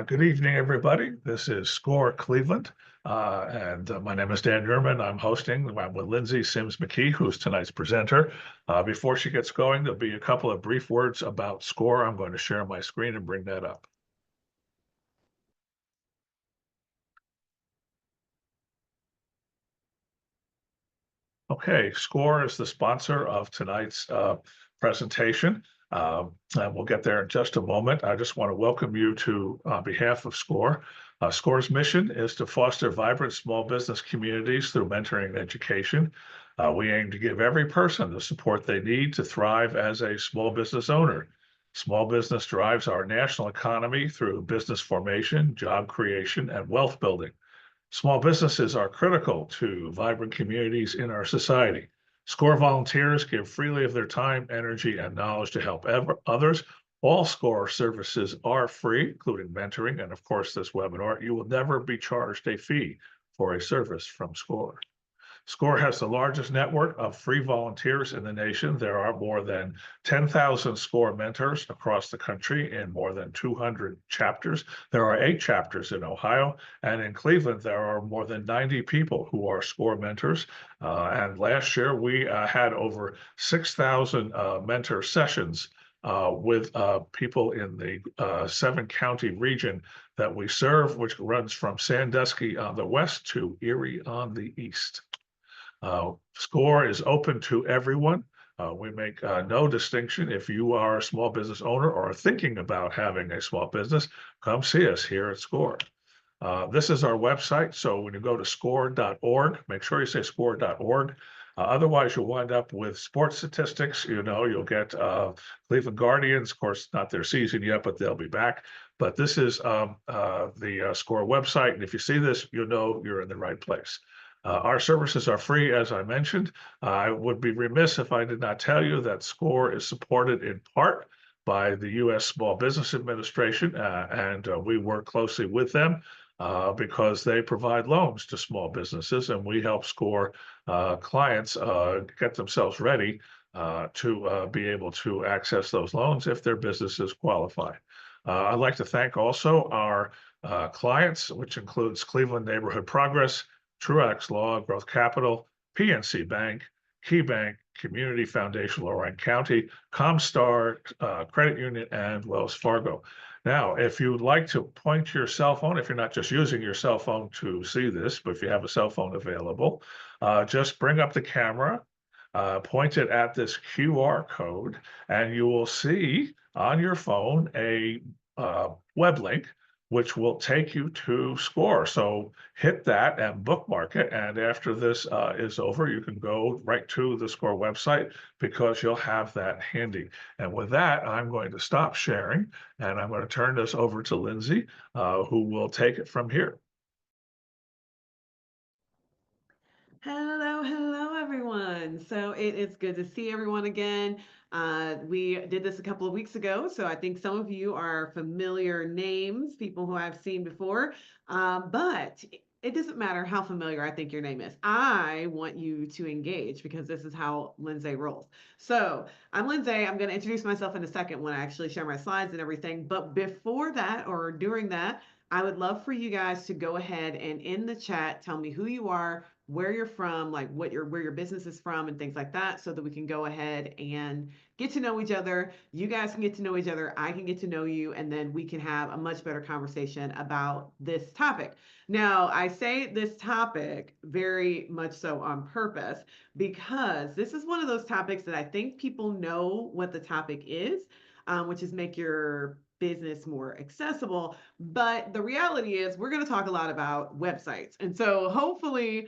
Good evening, everybody. This is Score Cleveland, and my name is Dan Newman. I'm with Lindsay Sims McKee, who's tonight's presenter. Before she gets going, there'll be a couple of brief words about Score. I'm going to share my screen and bring that up. Okay, Score is the sponsor of tonight's presentation, and we'll get there in just a moment. I just want to welcome you to on behalf of Score. Score's mission is to foster vibrant small business communities through mentoring and education. We aim to give every person the support they need to thrive as a small business owner. Small business drives our national economy through business formation, job creation, and wealth building. Small businesses are critical to vibrant communities in our society. SCORE volunteers give freely of their time, energy, and knowledge to help others. All SCORE services are free, including mentoring and, of course, this webinar. You will never be charged a fee for a service from SCORE. SCORE has the largest network of free volunteers in the nation. There are more than 10,000 SCORE mentors across the country in more than 200 chapters. There are 8 chapters in Ohio, and in Cleveland, there are more than 90 people who are SCORE mentors. And last year, we had over 6,000 mentor sessions with people in the 7-county region that we serve, which runs from Sandusky on the west to Erie on the east. SCORE is open to everyone. We make no distinction. If you are a small business owner or are thinking about having a small business, come see us here at SCORE. This is our website. So when you go to score.org, make sure you say score.org. Otherwise, you'll wind up with sports statistics. You'll get Cleveland Guardians. Of course, not their season yet, but they'll be back. But this is the SCORE website. And if you see this, you'll know you're in the right place. Our services are free, as I mentioned. I would be remiss if I did not tell you that SCORE is supported in part by the U.S. Small Business Administration, and we work closely with them because they provide loans to small businesses, and we help SCORE clients get themselves ready to be able to access those loans if their businesses qualify. I'd like to thank also our clients, which includes Cleveland Neighborhood Progress, Truax Law, Growth Capital, PNC Bank, Key Bank, Community Foundation, Lorraine County, Comstar Credit Union, and Wells Fargo. Now, if you'd like to point your cell phone, if you're not just using your cell phone to see this, but if you have a cell phone available, just bring up the camera, point it at this QR code, and you will see on your phone a web link which will take you to SCORE. So hit that and bookmark it. And after this is over, you can go right to the SCORE website because you'll have that handy. And with that, I'm going to stop sharing and I'm going to turn this over to Lindsay, who will take it from here. Hello, everyone. So it is good to see everyone again. We did this a couple of weeks ago, so I think some of you are familiar names, people who I've seen before. But it doesn't matter how familiar I think your name is. I want you to engage because this is how Lindsay rolls. So I'm Lindsay. I'm going to introduce myself in a second when I actually share my slides and everything. But before that or during that, I would love for you guys to go ahead and in the chat tell me who you are, where you're from, like where your business is from and things like that, so that we can go ahead and get to know each other. You guys can get to know each other, I can get to know you, and then we can have a much better conversation about this topic. Now, I say this topic very much so on purpose because this is one of those topics that I think people know what the topic is, which is make your business more accessible. But the reality is, we're going to talk a lot about websites. And so hopefully,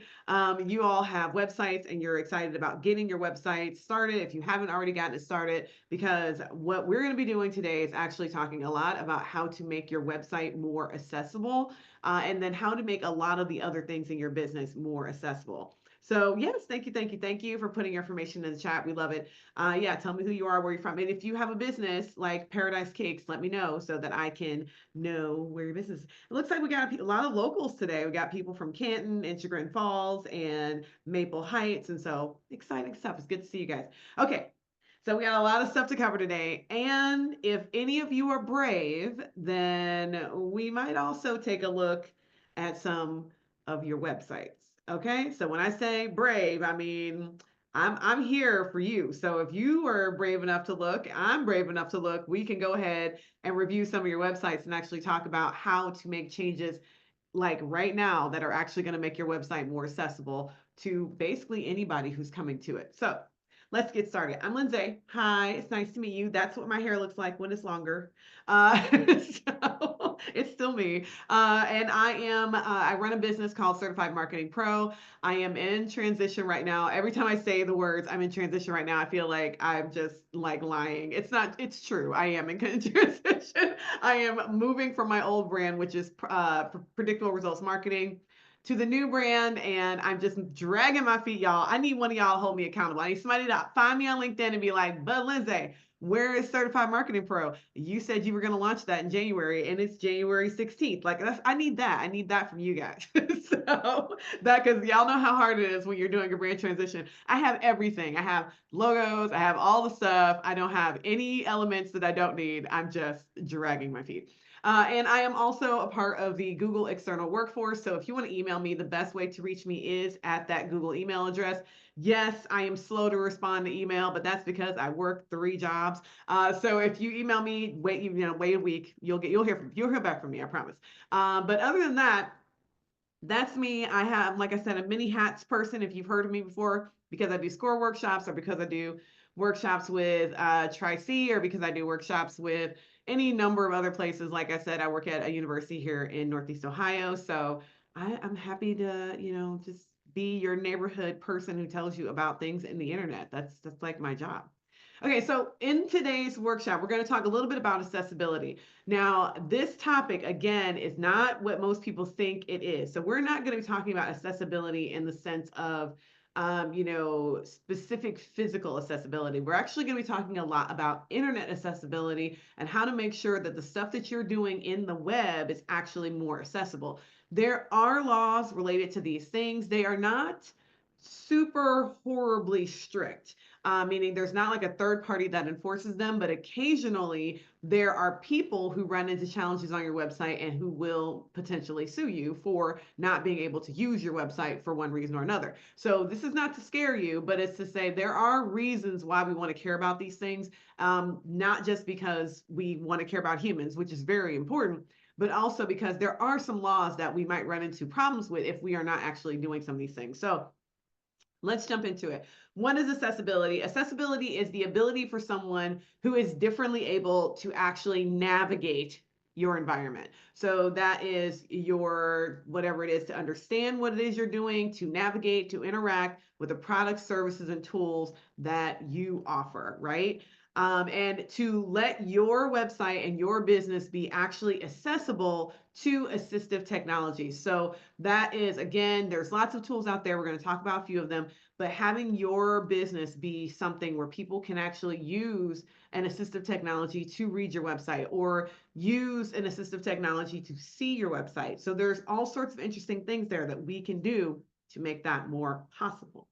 you all have websites and you're excited about getting your website started if you haven't already gotten it started, because what we're going to be doing today is actually talking a lot about how to make your website more accessible, and then how to make a lot of the other things in your business more accessible. So yes, thank you for putting your information in the chat. We love it. Yeah, tell me who you are, where you're from, and if you have a business like Paradise Cakes, let me know so that I can know where your business is. It looks like we got a lot of locals today. We got people from Canton and Chagrin Falls and Maple Heights, and so exciting stuff. It's good to see you guys. Okay, So we got a lot of stuff to cover today. And if any of you are brave, then we might also take a look at some of your websites. Okay. So when I say brave, I mean I'm here for you. So if you are brave enough to look, I'm brave enough to look, we can go ahead and review some of your websites and actually talk about how to make changes like right now that are actually going to make your website more accessible to basically anybody who's coming to it. So let's get started. I'm Lindsay. Hi, it's nice to meet you. That's what my hair looks like when it's longer. So it's still me. And I run a business called Certified Marketing Pro. I am in transition right now. Every time I say the words, I'm in transition right now, I feel like I'm just like lying. It's not, it's true. I am in transition. I am moving from my old brand, which is predictable results marketing, to the new brand, and I'm just dragging my feet, y'all. I need one of y'all to hold me accountable. I need somebody to find me on LinkedIn and be like, "But Lindsay, where is Certified Marketing Pro? You said you were going to launch that in January, and it's January 16th." Like I need that. I need that from you guys. So that because y'all know how hard it is when you're doing a brand transition. I have everything. I have logos. I have all the stuff. I don't have any elements that I don't need. I'm just dragging my feet. And I am also a part of the Google external workforce. So if you want to email me, the best way to reach me is at that Google email address. Yes, I am slow to respond to email, but that's because I work 3 jobs. So if you email me, wait a week, you'll hear back from me. I promise. But other than that, that's me. I have, like I said, a many hats person. If you've heard of me before, because I do score workshops, or because I do workshops with Tri-C, or because I do workshops with any number of other places. Like I said, I work at a university here in Northeast Ohio. So I'm happy to, just be your neighborhood person who tells you about things in the internet. That's like my job. Okay, so in today's workshop, we're going to talk a little bit about accessibility. Now, this topic, again, is not what most people think it is. So we're not going to be talking about accessibility in the sense of, specific physical accessibility. We're actually going to be talking a lot about internet accessibility and how to make sure that the stuff that you're doing in the web is actually more accessible. There are laws related to these things. They are not super horribly strict, meaning there's not like a third party that enforces them, but occasionally there are people who run into challenges on your website and who will potentially sue you for not being able to use your website for one reason or another. So this is not to scare you, but it's to say there are reasons why we want to care about these things, not just because we want to care about humans, which is very important, but also because there are some laws that we might run into problems with if we are not actually doing some of these things. So let's jump into it. One is accessibility. Accessibility is the ability for someone who is differently able to actually navigate your environment. So that is your, whatever it is, to understand what it is you're doing, to navigate, to interact with the products, services, and tools that you offer, right? And to let your website and your business be actually accessible to assistive technology. So that is, again, there's lots of tools out there. We're going to talk about a few of them, but having your business be something where people can actually use an assistive technology to read your website, or use an assistive technology to see your website. So there's all sorts of interesting things there that we can do to make that more possible.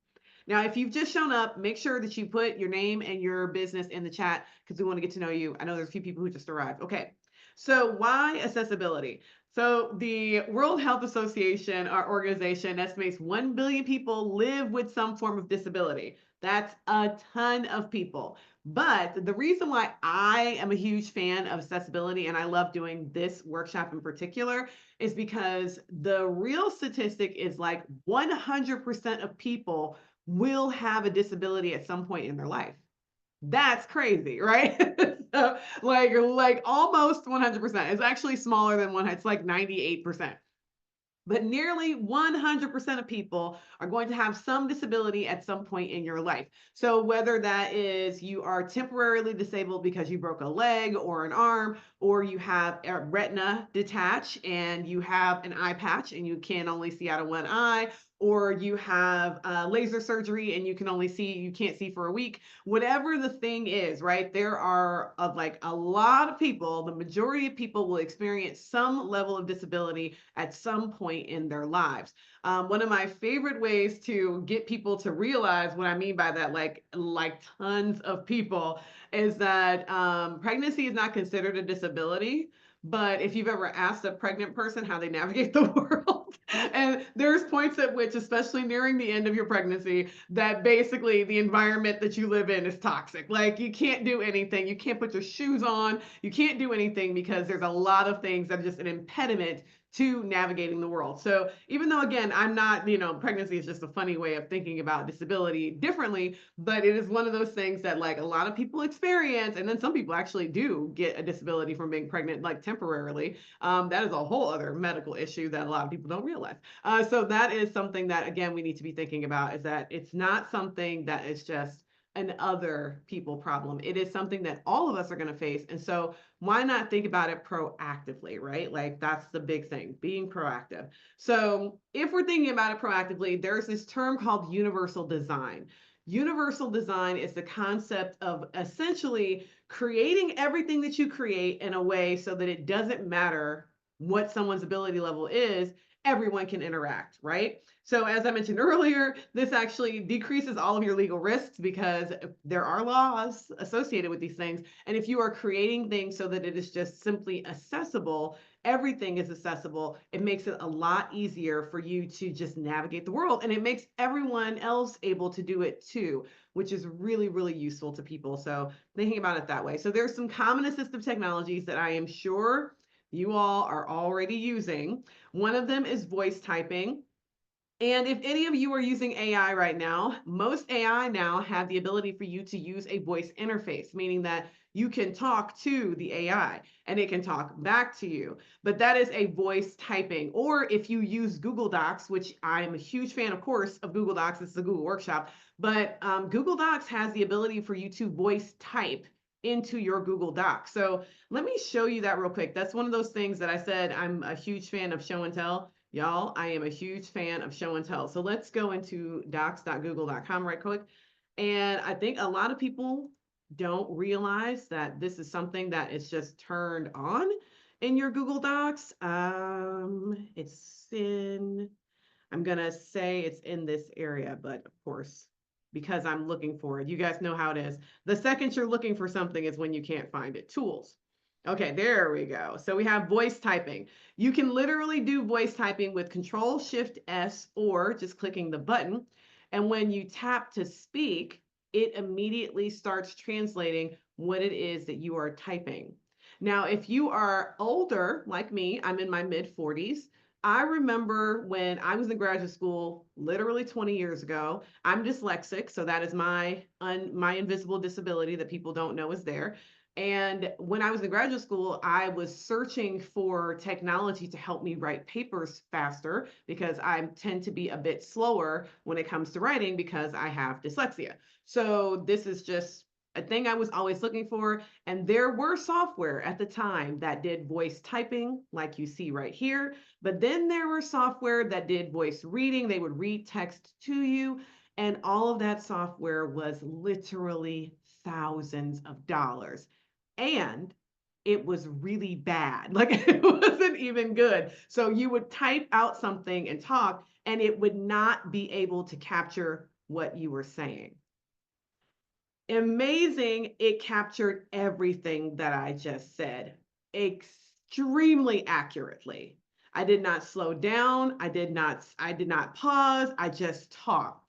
Now, if you've just shown up, make sure that you put your name and your business in the chat because we want to get to know you. I know there's a few people who just arrived. Okay. So why accessibility? So the World Health Association, our organization, estimates 1 billion people live with some form of disability. That's a ton of people. But the reason why I am a huge fan of accessibility, and I love doing this workshop in particular, is because the real statistic is like 100% of people will have a disability at some point in their life. That's crazy, right? So like almost 100%. It's actually smaller than one. It's like 98%. But nearly 100% of people are going to have some disability at some point in your life. So whether that is you are temporarily disabled because you broke a leg or an arm, or you have a retina detach and you have an eye patch and you can only see out of one eye, or you have laser surgery and you can't see for a week, whatever the thing is, right? There are like a lot of people, the majority of people will experience some level of disability at some point in their lives. One of my favorite ways to get people to realize what I mean by that, like tons of people, is that pregnancy is not considered a disability. But if you've ever asked a pregnant person how they navigate the world, and there's points at which, especially nearing the end of your pregnancy, that basically the environment that you live in is toxic. Like you can't do anything, you can't put your shoes on, you can't do anything because there's a lot of things that are just an impediment to navigating the world. So even though again, I'm not, pregnancy is just a funny way of thinking about disability differently, but it is one of those things that like a lot of people experience, and then some people actually do get a disability from being pregnant, like temporarily. That is a whole other medical issue that a lot of people don't realize. So that is something that again we need to be thinking about, is that it's not something that is just an other people problem. It is something that all of us are going to face. And so why not think about it proactively, right? Like that's the big thing, being proactive. So if we're thinking about it proactively, there's this term called universal design. Universal design is the concept of essentially creating everything that you create in a way so that it doesn't matter what someone's ability level is, everyone can interact, right? So as I mentioned earlier, this actually decreases all of your legal risks because there are laws associated with these things. And if you are creating things so that it is just simply accessible, everything is accessible, it makes it a lot easier for you to just navigate the world. And it makes everyone else able to do it too, which is really, really useful to people. So thinking about it that way. So there's some common assistive technologies that I am sure you all are already using. One of them is voice typing. And if any of you are using AI right now, most AI now have the ability for you to use a voice interface, meaning that you can talk to the AI and it can talk back to you. But that is a voice typing. Or if you use Google Docs, which I'm a huge fan, of course, of Google Docs, it's the Google Workshop, but Google Docs has the ability for you to voice type into your Google Doc. So let me show you that real quick. That's one of those things that I said I'm a huge fan of show and tell. Y'all, I am a huge fan of show and tell. So let's go into docs.google.com right quick. And I think a lot of people don't realize that this is something that is just turned on in your Google Docs. It's in, I'm gonna say it's in this area, but of course, because I'm looking for it, you guys know how it is. The second you're looking for something is when you can't find it. Tools. Okay, there we go. So we have voice typing. You can literally do voice typing with Control Shift S or just clicking the button. And when you tap to speak, it immediately starts translating what it is that you are typing. Now, if you are older, like me, I'm in my mid 40s. I remember when I was in graduate school, literally 20 years ago. I'm dyslexic, so that is my invisible disability that people don't know is there. And when I was in graduate school, I was searching for technology to help me write papers faster because I tend to be a bit slower when it comes to writing because I have dyslexia. So this is just a thing I was always looking for. And there were software at the time that did voice typing, like you see right here. But then there were software that did voice reading. They would read text to you. And all of that software was literally thousands of dollars. And it was really bad. Like it wasn't even good. So you would type out something and talk, and it would not be able to capture what you were saying. Amazing, it captured everything that I just said extremely accurately. I did not slow down, I did not pause, I just talked.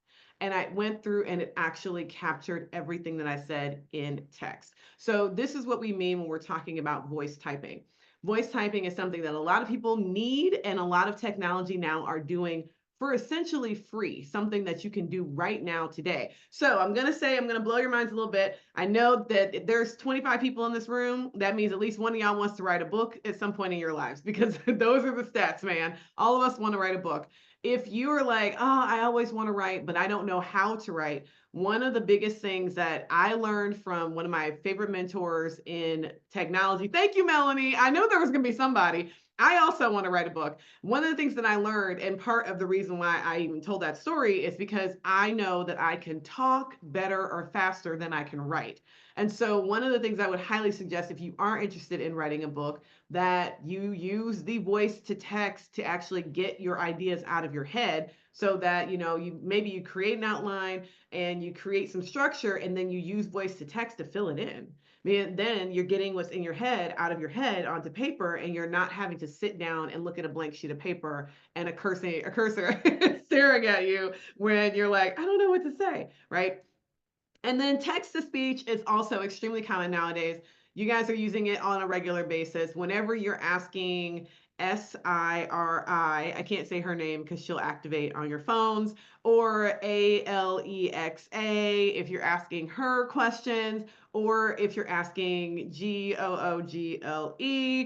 And I went through and it actually captured everything that I said in text. So this is what we mean when we're talking about voice typing. Voice typing is something that a lot of people need and a lot of technology now are doing for essentially free, something that you can do right now today. So I'm going to blow your minds a little bit. I know that there's 25 people in this room. That means at least one of y'all wants to write a book at some point in your lives because those are the stats, man. All of us want to write a book. If you are like, oh, I always want to write, but I don't know how to write, one of the biggest things that I learned from one of my favorite mentors in technology, thank you, Melanie. I know there was going to be somebody. I also want to write a book. One of the things that I learned, and part of the reason why I even told that story, is because I know that I can talk better or faster than I can write. And so, one of the things I would highly suggest if you are interested in writing a book, that you use the voice to text to actually get your ideas out of your head so that you maybe you create an outline and you create some structure and then you use voice to text to fill it in. Man, then you're getting what's in your head out of your head onto paper, and you're not having to sit down and look at a blank sheet of paper and a cursor staring at you when you're like, I don't know what to say, right? And then text to speech is also extremely common nowadays. You guys are using it on a regular basis. Whenever you're asking Siri, I can't say her name because she'll activate on your phones, or Alexa, if you're asking her questions, or if you're asking Google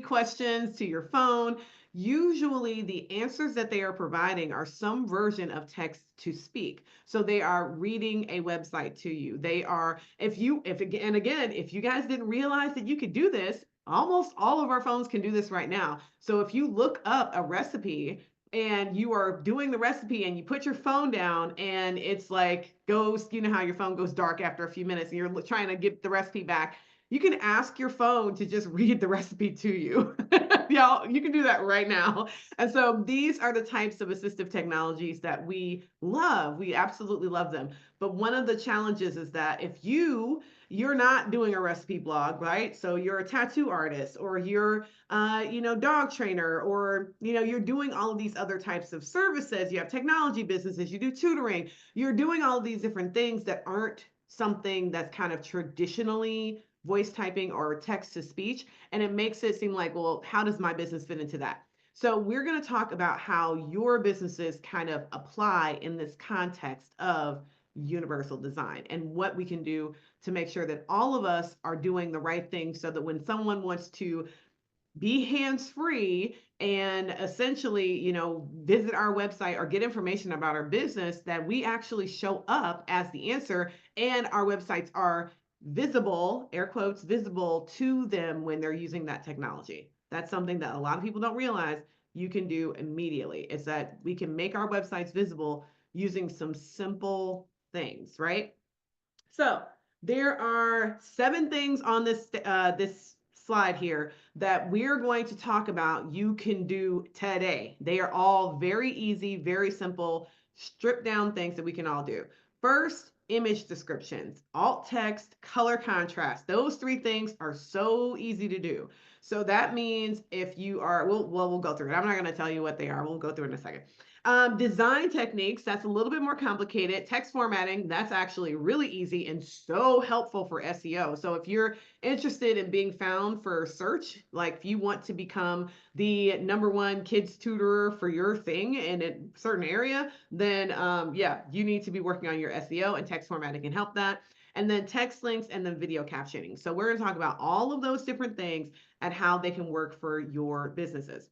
questions to your phone, usually the answers that they are providing are some version of text to speak. So they are reading a website to you. They are, if you guys didn't realize that you could do this, almost all of our phones can do this right now. So if you look up a recipe and you are doing the recipe and you put your phone down and it's like goes, you know how your phone goes dark after a few minutes and you're trying to get the recipe back, you can ask your phone to just read the recipe to you. Y'all, you can do that right now. And so these are the types of assistive technologies that we love. We absolutely love them. But one of the challenges is that if you're not doing a recipe blog, right? So you're a tattoo artist, or you're dog trainer, or you're doing all of these other types of services. You have technology businesses, you do tutoring, you're doing all of these different things that aren't something that's kind of traditionally voice typing or text to speech, and it makes it seem like, well, how does my business fit into that? So we're going to talk about how your businesses kind of apply in this context of universal design and what we can do to make sure that all of us are doing the right thing so that when someone wants to be hands-free and essentially, visit our website or get information about our business, that we actually show up as the answer and our websites are visible, air quotes, visible to them when they're using that technology. That's something that a lot of people don't realize you can do immediately. It's that we can make our websites visible using some simple things, right? So there are 7 things on this slide here that we're going to talk about you can do today. They are all very easy, very simple, stripped down things that we can all do. First, image descriptions, alt text, color contrast. Those 3 things are so easy to do. So that means if you are, we'll go through it. I'm not going to tell you what they are. We'll go through it in a second. Design techniques, that's a little bit more complicated. Text formatting, that's actually really easy and so helpful for SEO. So if you're interested in being found for search, like if you want to become the #1 kids tutor for your thing in a certain area, then yeah, you need to be working on your SEO, and text formatting can help that. And then text links, and then video captioning. So we're going to talk about all of those different things and how they can work for your businesses.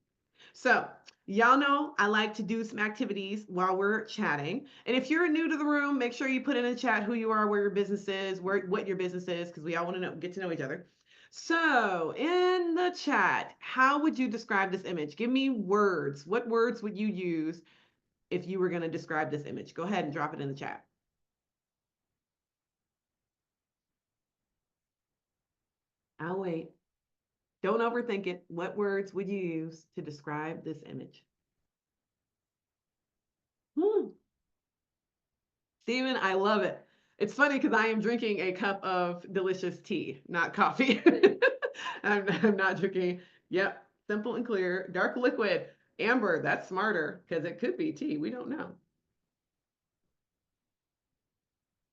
So, y'all know I like to do some activities while we're chatting. And if you're new to the room, make sure you put in the chat who you are, where your business is, what your business is, because we all want to get to know each other. So, in the chat, how would you describe this image? Give me words. What words would you use if you were going to describe this image? Go ahead and drop it in the chat. I'll wait. Don't overthink it. What words would you use to describe this image? Hmm. Steven, I love it. It's funny because I am drinking a cup of delicious tea, not coffee. I'm not drinking. Yep, simple and clear. Dark liquid. Amber, that's smarter because it could be tea. We don't know.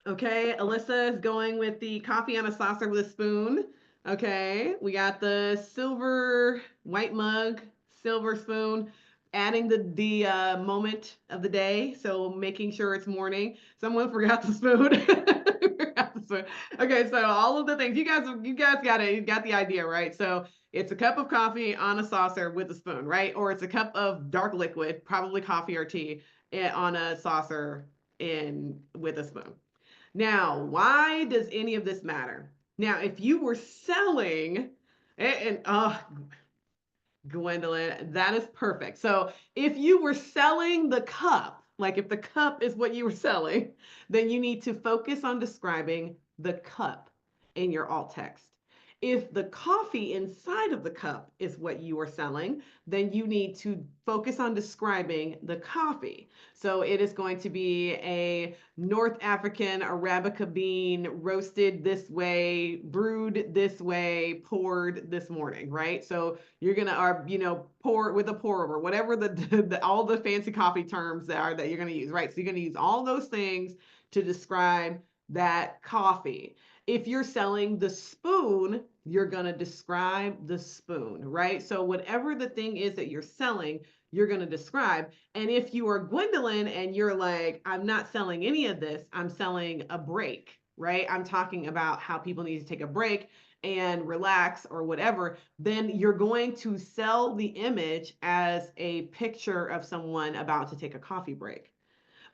Okay, Alyssa is going with the coffee on a saucer with a spoon. Okay, we got the silver white mug, silver spoon, adding the moment of the day, so making sure it's morning. Someone forgot the spoon. Forgot the spoon. Okay, so all of the things you guys got it. You got the idea, right? So it's a cup of coffee on a saucer with a spoon, right? Or it's a cup of dark liquid, probably coffee or tea, on a saucer in with a spoon. Now, why does any of this matter? Now, if you were selling, and Gwendolyn, that is perfect. So if you were selling the cup, like if the cup is what you were selling, then you need to focus on describing the cup in your alt text. If the coffee inside of the cup is what you are selling, then you need to focus on describing the coffee. So it is going to be a North African Arabica bean roasted this way, brewed this way, poured this morning, right? So you're gonna are pour with a pour over, whatever all the fancy coffee terms that are that you're gonna use, right? So you're gonna use all those things to describe that coffee. If you're selling the spoon, you're going to describe the spoon, right? So whatever the thing is that you're selling, you're going to describe. And if you are Gwendolyn and you're like, I'm not selling any of this, I'm selling a break, right? I'm talking about how people need to take a break and relax or whatever, then you're going to sell the image as a picture of someone about to take a coffee break.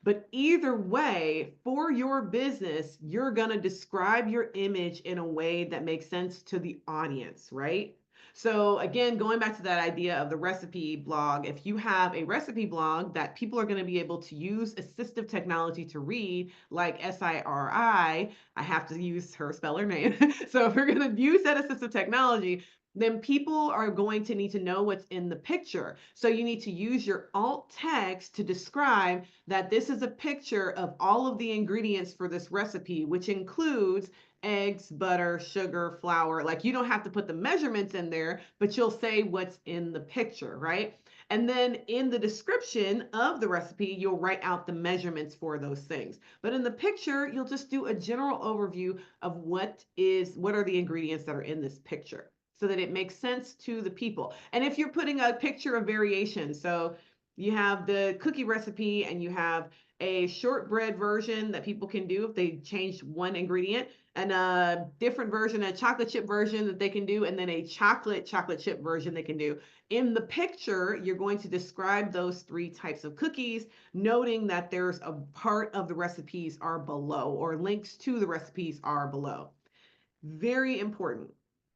But either way, for your business, you're going to describe your image in a way that makes sense to the audience, right? So, again, going back to that idea of the recipe blog, if you have a recipe blog that people are going to be able to use assistive technology to read, like I have to use her speller name. So, if we're going to use that assistive technology, then people are going to need to know what's in the picture. So, you need to use your alt text to describe that this is a picture of all of the ingredients for this recipe, which includes eggs, butter, sugar, flour. Like you don't have to put the measurements in there, but you'll say what's in the picture, right? And then in the description of the recipe, you'll write out the measurements for those things. But in the picture, you'll just do a general overview of what are the ingredients that are in this picture so that it makes sense to the people. And if you're putting a picture of variation, so you have the cookie recipe and you have a shortbread version that people can do if they change one ingredient, and a different version, a chocolate chip version that they can do, and then a chocolate chip version they can do. In the picture, you're going to describe those three types of cookies, noting that there's a part of the recipes are below, or links to the recipes are below. Very important.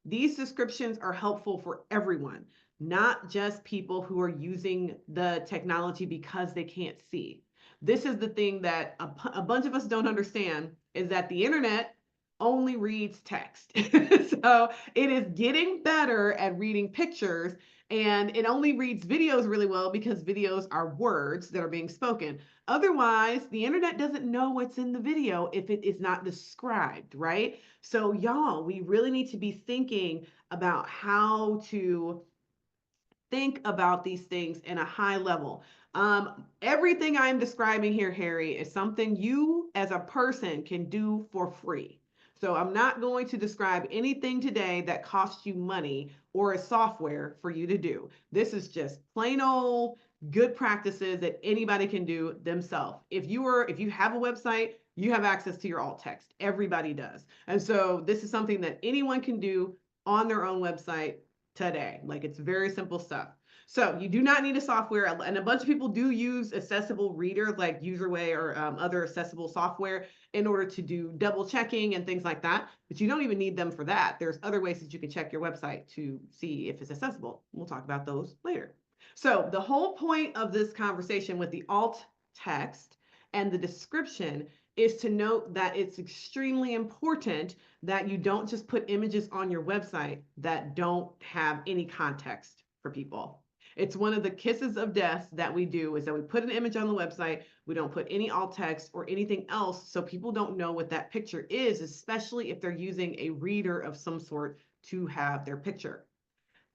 These descriptions are helpful for everyone, not just people who are using the technology because they can't see. This is the thing that a bunch of us don't understand is that the internet only reads text. So it is getting better at reading pictures, and it only reads videos really well because videos are words that are being spoken. Otherwise, the internet doesn't know what's in the video if it is not described, right? So, y'all, we really need to be thinking about how to think about these things in a high level. Everything I'm describing here, Harry, is something you as a person can do for free. So I'm not going to describe anything today that costs you money or a software for you to do. This is just plain old good practices that anybody can do themselves. If you have a website, you have access to your alt text. Everybody does. And so this is something that anyone can do on their own website today. Like it's very simple stuff. So you do not need a software, and a bunch of people do use accessible reader like Userway or other accessible software in order to do double checking and things like that. But you don't even need them for that. There's other ways that you can check your website to see if it's accessible. We'll talk about those later. So the whole point of this conversation with the alt text and the description is to note that it's extremely important that you don't just put images on your website that don't have any context for people. It's one of the kisses of death that we do is that we put an image on the website, we don't put any alt text or anything else so people don't know what that picture is, especially if they're using a reader of some sort to have their picture.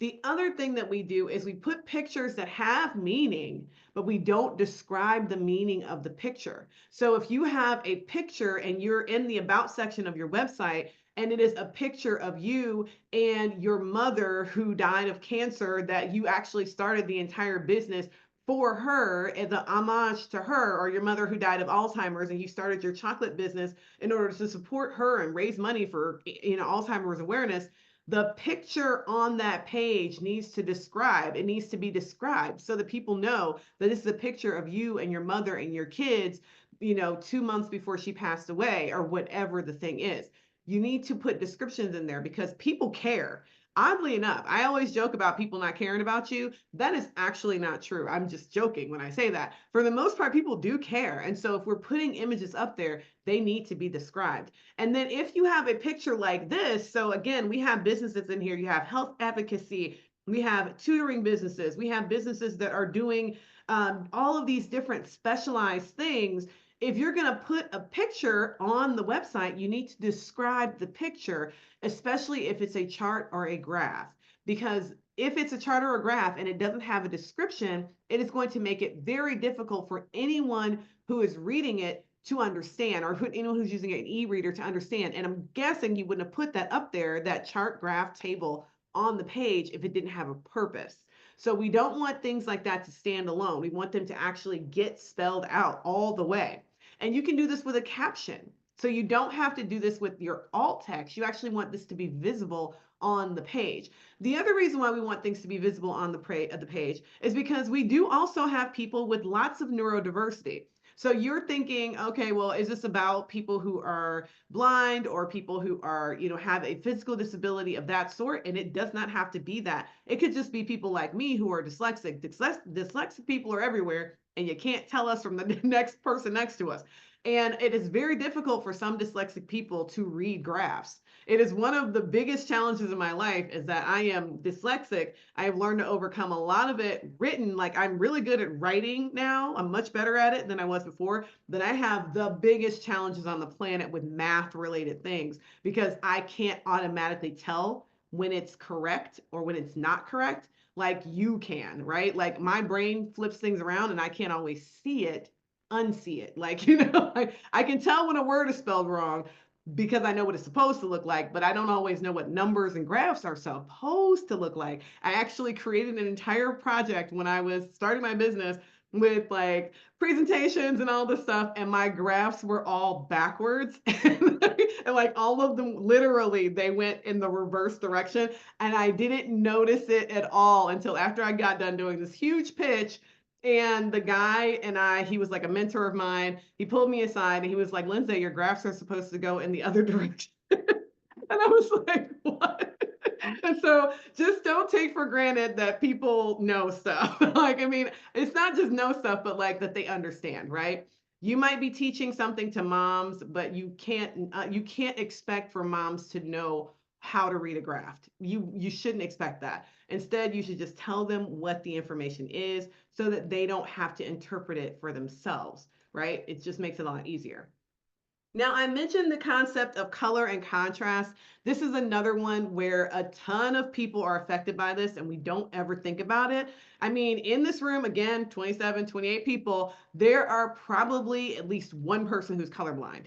The other thing that we do is we put pictures that have meaning, but we don't describe the meaning of the picture. So if you have a picture and you're in the about section of your website and it is a picture of you and your mother who died of cancer, that you actually started the entire business for her as an homage to her, or your mother who died of Alzheimer's and you started your chocolate business in order to support her and raise money for Alzheimer's awareness, the picture on that page needs to describe, it needs to be described so that people know that this is a picture of you and your mother and your kids, 2 months before she passed away or whatever the thing is. You need to put descriptions in there because people care. Oddly enough, I always joke about people not caring about you. That is actually not true. I'm just joking when I say that. For the most part, people do care. And so if we're putting images up there, they need to be described. And then if you have a picture like this, so again, we have businesses in here, you have health advocacy, we have tutoring businesses, we have businesses that are doing all of these different specialized things. If you're going to put a picture on the website, you need to describe the picture, especially if it's a chart or a graph. Because if it's a chart or a graph and it doesn't have a description, it is going to make it very difficult for anyone who is reading it to understand, or anyone who's using an e-reader to understand. And I'm guessing you wouldn't have put that up there, that chart, graph, table on the page if it didn't have a purpose. So we don't want things like that to stand alone. We want them to actually get spelled out all the way. And you can do this with a caption. So you don't have to do this with your alt text. You actually want this to be visible on the page. The other reason why we want things to be visible on the page is because we do also have people with lots of neurodiversity. So you're thinking, okay, well, is this about people who are blind or people who are, have a physical disability of that sort? And it does not have to be that. It could just be people like me who are dyslexic. Dyslexic people are everywhere, and you can't tell us from the next person next to us. And it is very difficult for some dyslexic people to read graphs. It is one of the biggest challenges in my life is that I am dyslexic. I have learned to overcome a lot of it written. Like I'm really good at writing now. I'm much better at it than I was before. But I have the biggest challenges on the planet with math related things because I can't automatically tell when it's correct or when it's not correct like you can, right? Like my brain flips things around and I can't always see it, unsee it. Like, I can tell when a word is spelled wrong because I know what it's supposed to look like, but I don't always know what numbers and graphs are supposed to look like. I actually created an entire project when I was starting my business with like presentations and all this stuff, and my graphs were all backwards. And like all of them literally they went in the reverse direction, and I didn't notice it at all until after I got done doing this huge pitch. And the guy and he was like a mentor of mine. He pulled me aside and he was like, Lindsay, your graphs are supposed to go in the other direction. And I was like, what? And so just don't take for granted that people know stuff. Like, I mean, it's not just know stuff, but like that they understand, right? You might be teaching something to moms, but you can't expect for moms to know how to read a graph. You shouldn't expect that. Instead, you should just tell them what the information is so that they don't have to interpret it for themselves, right? It just makes it a lot easier. Now, I mentioned the concept of color and contrast. This is another one where a ton of people are affected by this and we don't ever think about it. I mean, in this room, again, 27, 28 people, there are probably at least one person who's colorblind.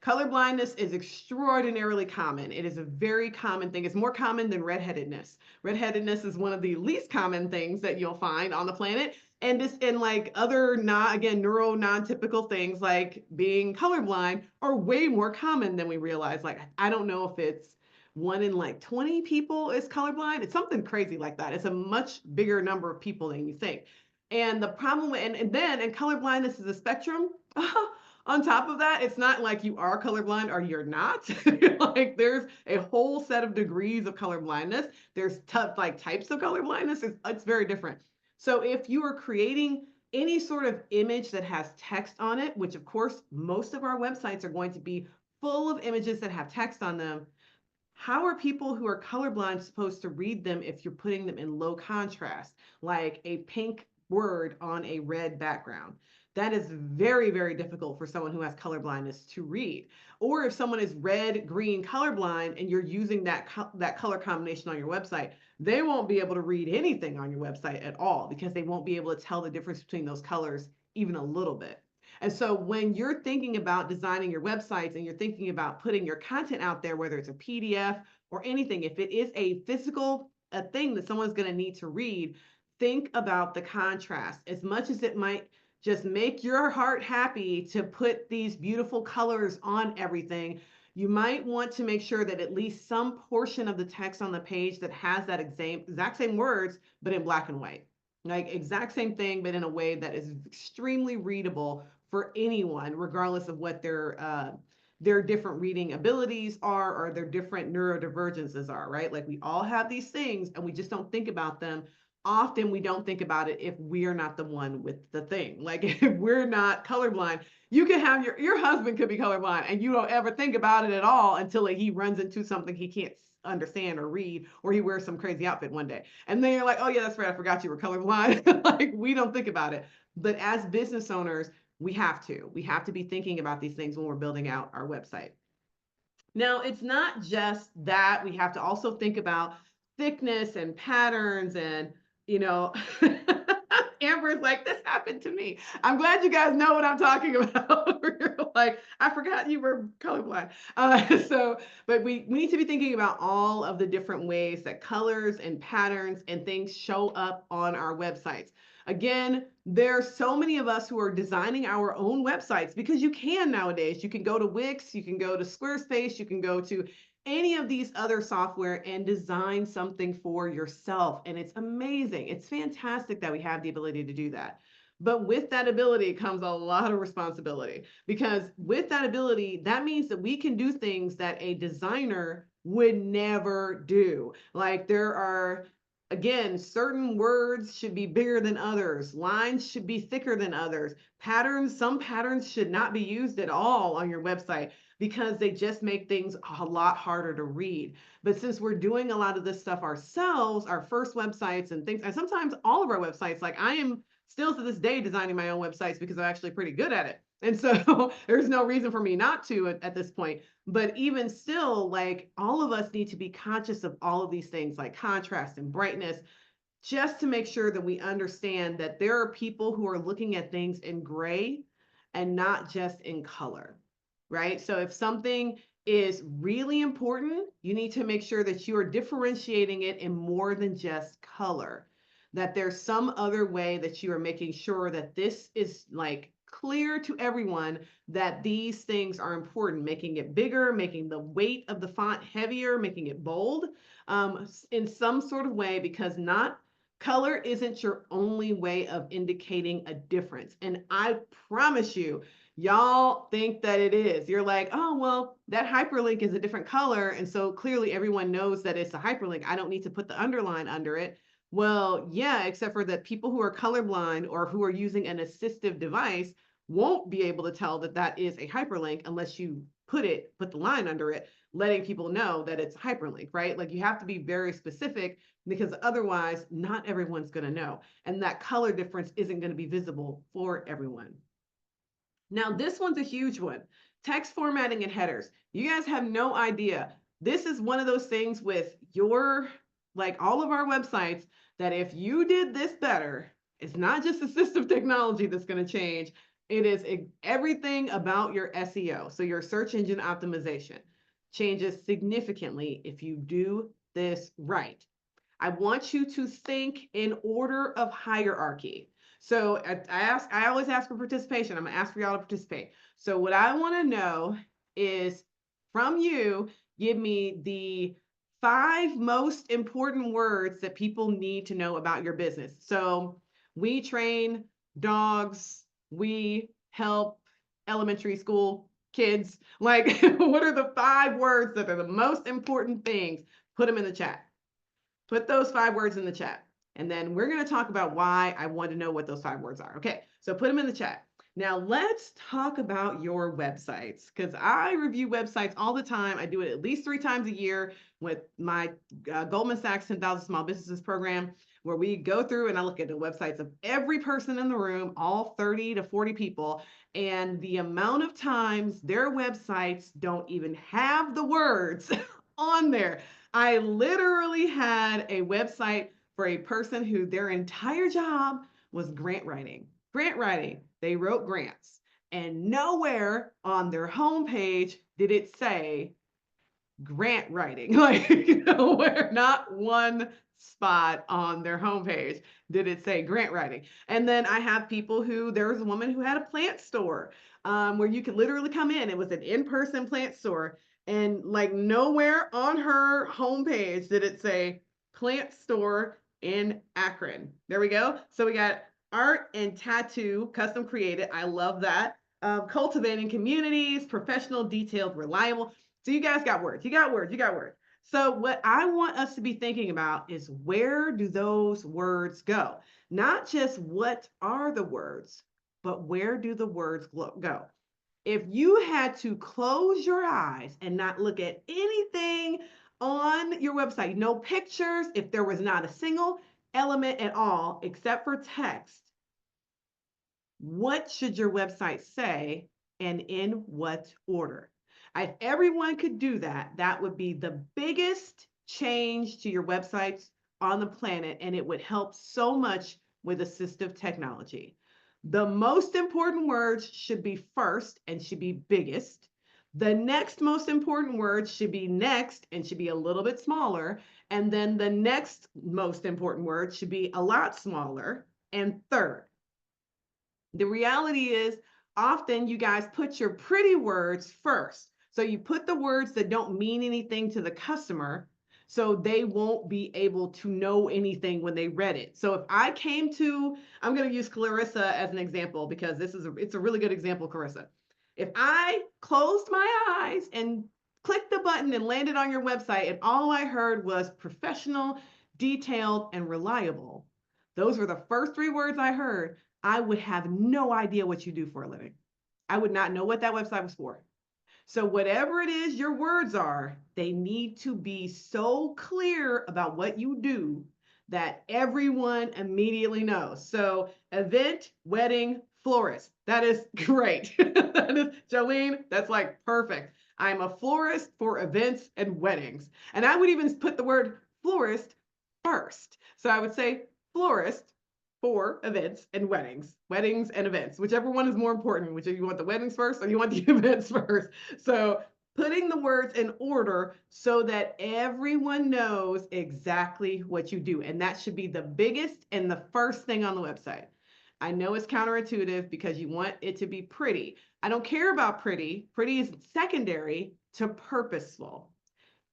Color blindness is extraordinarily common. It is a very common thing. It's more common than redheadedness. Redheadedness is one of the least common things that you'll find on the planet. And this and like other not again neuro non-typical things like being colorblind are way more common than we realize. Like I don't know if it's one in like 20 people is colorblind. It's something crazy like that. It's a much bigger number of people than you think. And the problem and color blindness is a spectrum. On top of that, it's not like you are colorblind or you're not. Like there's a whole set of degrees of color blindness. There's tough like types of color blindness. It's very different. So if you are creating any sort of image that has text on it, which of course most of our websites are going to be full of images that have text on them, how are people who are colorblind supposed to read them if you're putting them in low contrast, like a pink word on a red background? That is very, very difficult for someone who has color blindness to read. Or if someone is red, green, colorblind, and you're using that color combination on your website, they won't be able to read anything on your website at all because they won't be able to tell the difference between those colors even a little bit. And so when you're thinking about designing your websites and you're thinking about putting your content out there, whether it's a PDF or anything, if it is a physical a thing that someone's going to need to read, think about the contrast. As much as it might just make your heart happy to put these beautiful colors on everything, you might want to make sure that at least some portion of the text on the page that has that exact same words, but in black and white. Like exact same thing, but in a way that is extremely readable for anyone, regardless of what their their different reading abilities are or their different neurodivergences are, right? Like we all have these things and we just don't think about them. Often we don't think about it if we are not the one with the thing. Like if we're not colorblind, you can have your husband could be colorblind and you don't ever think about it at all until he runs into something he can't understand or read, or he wears some crazy outfit one day. And then you're like, oh yeah, that's right, I forgot you were colorblind. Like we don't think about it. But as business owners, we have to. We have to be thinking about these things when we're building out our website. Now, it's not just that. We have to also think about thickness and patterns and, you know, Amber's like, this happened to me. I'm glad you guys know what I'm talking about. Like, I forgot you were colorblind. But we need to be thinking about all of the different ways that colors and patterns and things show up on our websites. Again, there are so many of us who are designing our own websites because you can nowadays. You can go to Wix, you can go to Squarespace, you can go to any of these other software and design something for yourself. And it's amazing. It's fantastic that we have the ability to do that. But with that ability comes a lot of responsibility, because with that ability, that means that we can do things that a designer would never do. Like there are, again, certain words should be bigger than others. Lines should be thicker than others. Patterns, some patterns should not be used at all on your website because they just make things a lot harder to read. But since we're doing a lot of this stuff ourselves, our first websites and things, and sometimes all of our websites, like I am still to this day designing my own websites because I'm actually pretty good at it. And so there's no reason for me not to at this point. But even still, like all of us need to be conscious of all of these things like contrast and brightness, just to make sure that we understand that there are people who are looking at things in gray and not just in color, right? So if something is really important, you need to make sure that you are differentiating it in more than just color, that there's some other way that you are making sure that this is like clear to everyone that these things are important, making it bigger, making the weight of the font heavier, making it bold in some sort of way, because not color isn't your only way of indicating a difference. And I promise you, y'all think that it is. You're like, oh, well, that hyperlink is a different color. And so clearly everyone knows that it's a hyperlink. I don't need to put the underline under it. Well, yeah, except for that people who are colorblind or who are using an assistive device won't be able to tell that that is a hyperlink unless you put the line under it, letting people know that it's a hyperlink, right? Like you have to be very specific because otherwise not everyone's going to know. And that color difference isn't going to be visible for everyone. Now, this one's a huge one. Text formatting and headers. You guys have no idea. This is one of those things with like all of our websites, that if you did this better, it's not just assistive technology that's going to change. It is everything about your SEO. So your search engine optimization changes significantly if you do this right. I want you to think in order of hierarchy. So I always ask for participation. I'm gonna ask for y'all to participate. So what I want to know is from you, give me the 5 most important words that people need to know about your business. So we train dogs, we help elementary school kids. Like, what are the 5 words that are the most important things? Put them in the chat. Put those 5 words in the chat. And then we're going to talk about why I want to know what those 5 words are. Okay, so put them in the chat. Now let's talk about your websites, because I review websites all the time. I do it at least 3 times a year with my Goldman Sachs 10,000 Small Businesses program, where we go through and I look at the websites of every person in the room, all 30 to 40 people, and the amount of times their websites don't even have the words on there. I literally had a website for a person who their entire job was grant writing. Grant writing. They wrote grants. And nowhere on their homepage did it say grant writing. Like nowhere, not one spot on their homepage did it say grant writing. And then I have people who, there was a woman who had a plant store where you could literally come in. It was an in-person plant store. And like nowhere on her homepage did it say plant store in Akron. There we go. So we got art and tattoo, custom created. I love that. cultivating communities, professional, detailed, reliable. So you guys got words. You got words. You got words. So what I want us to be thinking about is where do those words go? Not just what are the words, but where do the words go? If you had to close your eyes and not look at anything on your website, no pictures, if there was not a single element at all except for text, what should your website say and in what order? If everyone could do that, that would be the biggest change to your websites on the planet, and it would help so much with assistive technology. The most important words should be first and should be biggest. The next most important word should be next and should be a little bit smaller. And then the next most important word should be a lot smaller and third. The reality is often you guys put your pretty words first. So you put the words that don't mean anything to the customer so they won't be able to know anything when they read it. So if I came to, I'm going to use Clarissa as an example because it's a really good example, Clarissa. If I closed my eyes and clicked the button and landed on your website and all I heard was professional, detailed, and reliable, those were the first three words I heard. I would have no idea what you do for a living. I would not know what that website was for. So, whatever it is your words are, they need to be so clear about what you do that everyone immediately knows. So, event, wedding, florist. That is great. That is, Jolene, that's like perfect. I'm a florist for events and weddings. And I would even put the word florist first. So, I would say florist for events and weddings and events, whichever one is more important, which you want the weddings first or you want the events first. So putting the words in order so that everyone knows exactly what you do. And that should be the biggest and the first thing on the website. I know it's counterintuitive because you want it to be pretty. I don't care about pretty. Pretty is secondary to purposeful.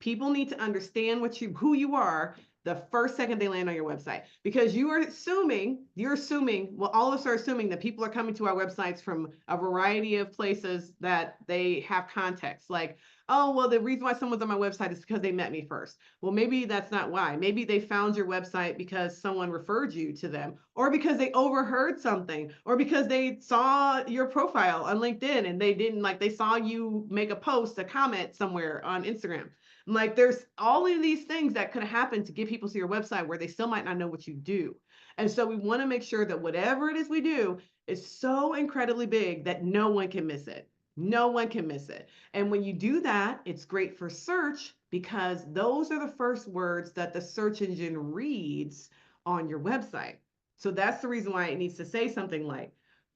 People need to understand who you are the first second they land on your website because well, all of us are assuming that people are coming to our websites from a variety of places that they have context. Like, oh, well, the reason why someone's on my website is because they met me first. Well, maybe that's not why. Maybe they found your website because someone referred you to them, or because they overheard something, or because they saw your profile on LinkedIn and they saw you make a post, a comment somewhere on Instagram. Like there's all of these things that could happen to get people to your website where they still might not know what you do. And so we want to make sure that whatever it is we do is so incredibly big that no one can miss it. No one can miss it. And when you do that, it's great for search because those are the first words that the search engine reads on your website. So that's the reason why it needs to say something like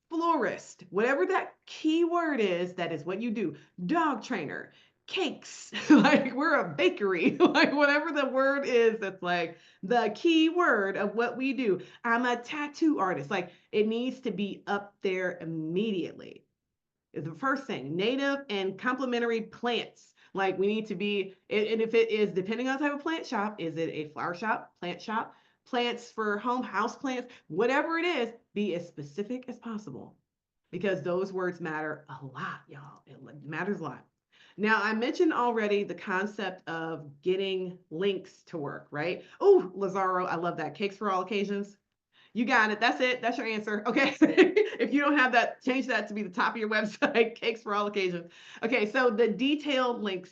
florist, whatever that keyword is, that is what you do. Dog trainer, cakes, like we're a bakery, like whatever the word is, that's like the key word of what we do. I'm a tattoo artist. Like it needs to be up there immediately. The first thing, native and complementary plants. Like we need to be, and if it is, depending on the type of plant shop, is it a flower shop, plant shop, plants for home, house plants, whatever it is, be as specific as possible because those words matter a lot, y'all. It matters a lot. Now, I mentioned already the concept of getting links to work, right? Oh, Lazaro, I love that. Cakes for all occasions. You got it. That's it. That's your answer. Okay. If you don't have that, change that to be the top of your website. Cakes for all occasions. Okay. So the detailed links.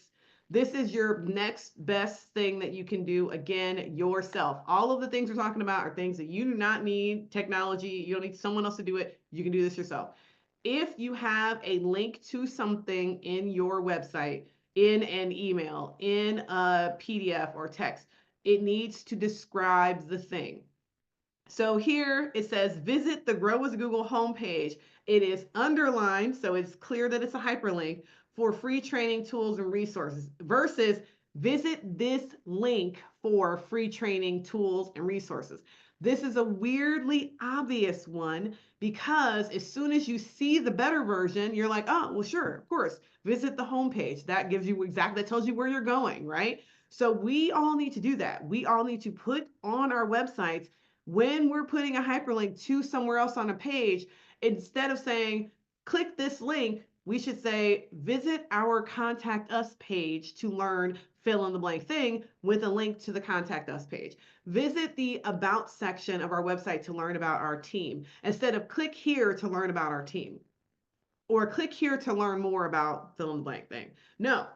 This is your next best thing that you can do again yourself. All of the things we're talking about are things that you do not need technology. You don't need someone else to do it. You can do this yourself. If you have a link to something in your website, in an email, in a PDF or text, it needs to describe the thing. So here it says, visit the Grow as Google homepage. It is underlined, so it's clear that it's a hyperlink for free training tools and resources versus visit this link for free training tools and resources. This is a weirdly obvious one because as soon as you see the better version, you're like, oh, well, sure, of course, visit the homepage. That gives you exactly, that tells you where you're going, right? So we all need to do that. We all need to put on our websites when we're putting a hyperlink to somewhere else on a page, instead of saying, click this link, we should say, visit our contact us page to learn fill in the blank thing with a link to the contact us page. Visit the about section of our website to learn about our team instead of click here to learn about our team or click here to learn more about fill in the blank thing. No,